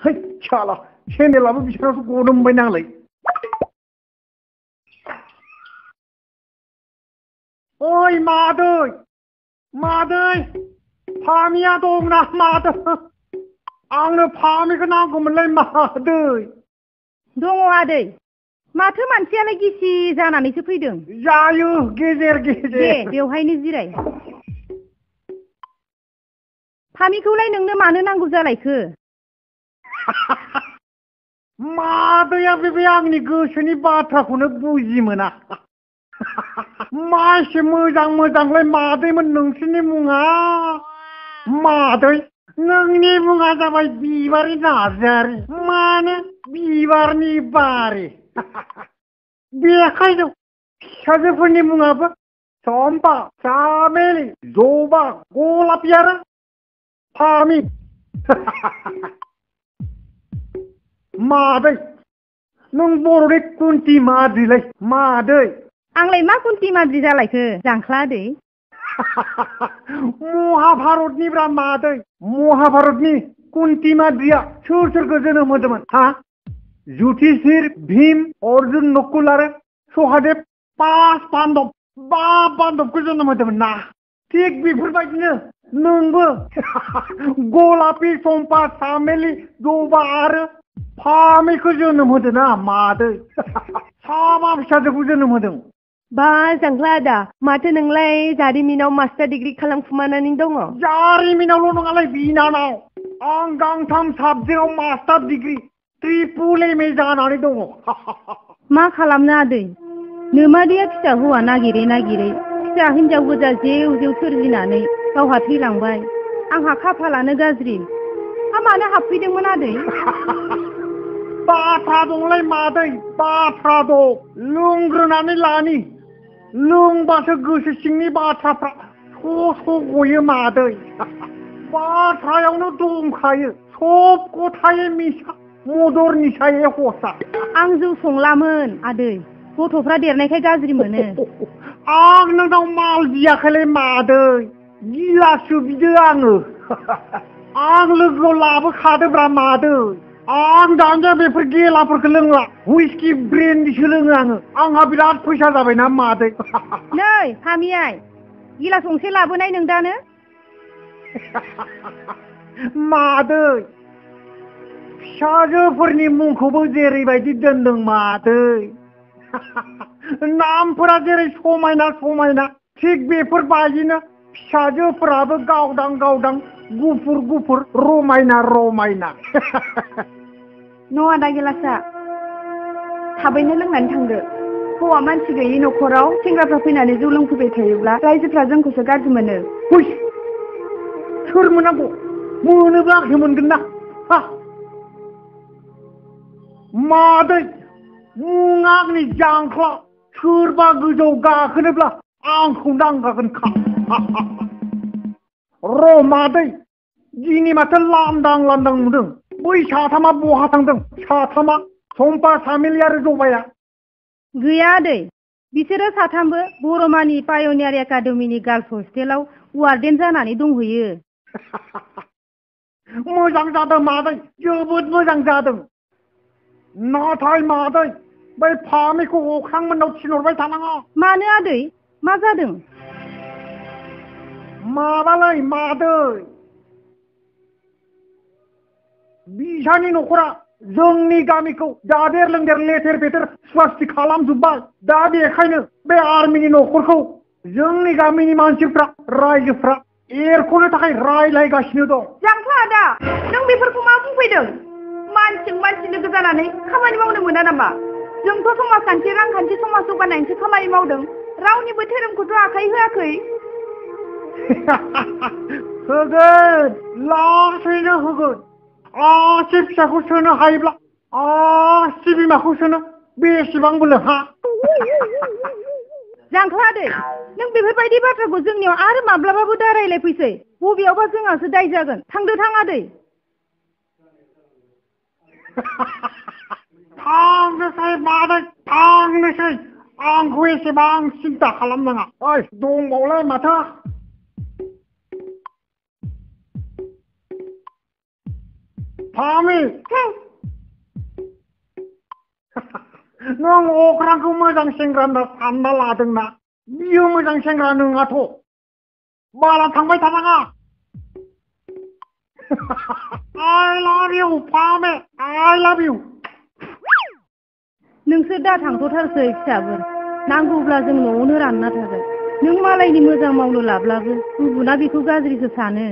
है साला सेन्देलाबो बिसोरनावसो गनो मोनबाय नांलाय ओइ मादै फामिया दंना मादै आंनो फामिखौ नांगौमोनलै मादै दङ आदै माथो मानसियालाय गिसि जानानैसो फैदों जायो गेजेर गेजेर दे बेवहायनो जिराय फामिखौलाय नोंनो मानो नांगौ जालायखो मादैया बे आंनि गोसोनि बाथ्राखौनो बुजि मोना मा एसे मोजांलाय मादैमोन नोंसोरनि मुङा मादै नोंनि मुङा जाबाय बिबारि नार्जारि माने बिबारनि बारि बेखायनो फिसाजोफोरनि मुङाबो चम्पा चामेलि जबा गलापि आरो फामि मादै नों बर'नि कुन्ति माद्रिलै मादै आंलाय मा कुन्ति माद्रि जालायखो जांख्ला आदै महाभारतनि ब्रा मादै महाभारतनि कुन्ति माद्रिया सोर सोरखौ जोनोम होदोंमोन हा युधिष्ठिर भीम अर्जुन नकुल आरो सहदेव पास बान्दबखौ जोनोम होदोंमोन ना थिग बेफोरबायदिनो नोंबो गलापि चम्पा चामेलि जबा आरो फामिखौ जोनोम होदो ना मादै साबा फिसाजोखौ जोनोम होदों बा जांख्ला आदा माथो नोंलाय जारिमिनाव मास्टार डिग्री खालामखुमानानै दङ जारिमिनावल' नङालै बिनानाव आं गांथाम साबजेक्टआव master degree triple M A जानानै दङ मा खालामनो आदै नोमादैया फिसा हौवा नागिरै फिसा हिनजाव गोजा जेव सोरजिनानै गावहा थैलांबाय आंहा खाफालानो गाज्रि मानो हाबफैदोंमोन आदै बाथ्रा दंलै मादै बाथ्रा दं लोंग्रोनानै लानि लोंबासो गोसो सिंनि बाथ्राफ्रा स्र' गयो मादै बाथ्रायावनो दंखायो सब गथायै मिसा मदर निसायै हसा आं जौ संलामोन आदै गथ'फ्रा देरनायखाय गाज्रि मोनो आं नोंनाव माल बियाखैलै मादै गिलाससो बिदो आङो आं लोगोआव लाबोखादोब्रा मादै आं दानिया बेफोर गेलाफोरखौ लोंला हुइस्कि ब्रेन्डिसो लोङो आंहा बिराद फैसा जाबायना मादै नै फामियाय गिलास गंसे लाबोनाय नोंदानो मादै फिसाजोफोरनि मुंखौबो जेरैबायदि दोनदों मादै नामफोरा जेरै समायना थिग बेफोरबायदिनो फिसाजोफोराबो गावदां गुफुर रमायना न' आदा गिलासा थाबैनो लोंनानै थांदो हौवा मानसि गैयि न'खराव सेंग्राफ्रा फैनानै जौ लोंफैबाय थायोब्ला रायजोफ्रा जोंखौसो गाज्रि मोनो सोर मोनांगौ मोनोब्ला आंसो मोनगोन ना मादै मुङा आंनि जांख्ला सोरबा गोजौ गाखोनोब्ला आंखौ नांखागोनखा र' मादै दिनै माथो लांदां नुदों बै साथामा बहा थांदों साथामा चम्पा चामेलि आरो जबाया गैया आदै बिसोरो साथामबो बर'मानि पायनियार एकाडेमिनि गार्लस हस्टेलाव वार्डेन जानानै दंहैयो मोजां जादों मादै जोबोद मोजां जादों नाथाय मादै बै फामिखौ अख्रांमोननाव थिनहरबाय थानाङा मानो आदै मा जादों माबालै मादै बिसानि न'खरा जोंनि गामिखौ जादेर लोंदेर लेथेर फेथेर सुवास्ति खालामजोब्बाय दा बेखायनो बे आर्मिनि न'खरखौ जोंनि गामिनि मानसिफ्रा रायजोफ्रा एरख'नो थाखाय रायलायगासिनो दं जांख्ला आदा नों बेफोरखौ मा बुंफैदों मानसि लोगो जानानै खामानि मावनो मोना नामा जोंथ' समाजखान्थि रांखान्थि समाज जौगानायनिसो खामानि मावदों रावनिबो धोरोमखौथ' आखाइ होआखै होगोन लासैनो होगोन आसि फिसाखौ सोनो हायोब्ला आसि बिमाखौ सोनो बेसेबां बोलो हा जांख्ला आदै नों बेफोरबायदि बाथ्राखौ जोंनियाव आरो माब्लाबाबो दा रायलायफैसै बबेयावबा जोंहासो दाय जागोन थांदो थां आदै थांनोसै मादै थांनोसै आंखौ एसेबां सिन्था खालामनाङा ओइ दंबावलाय माथो फामे नों अख्रांखौ मोजां सेंग्रा होनना सानना लादोंना बियो मोजां सेंग्रा नङाथ' बारा थांबाय थानाङा I love you Phame I love you नोंसोर दा थांथ'थारसै फिसाफोर नांगौब्ला जों न'आवनो रानना थागोन नों मालायनि मोजां मावनो लाब्लाबो गुबुना बेखौ गाज्रिसो सानो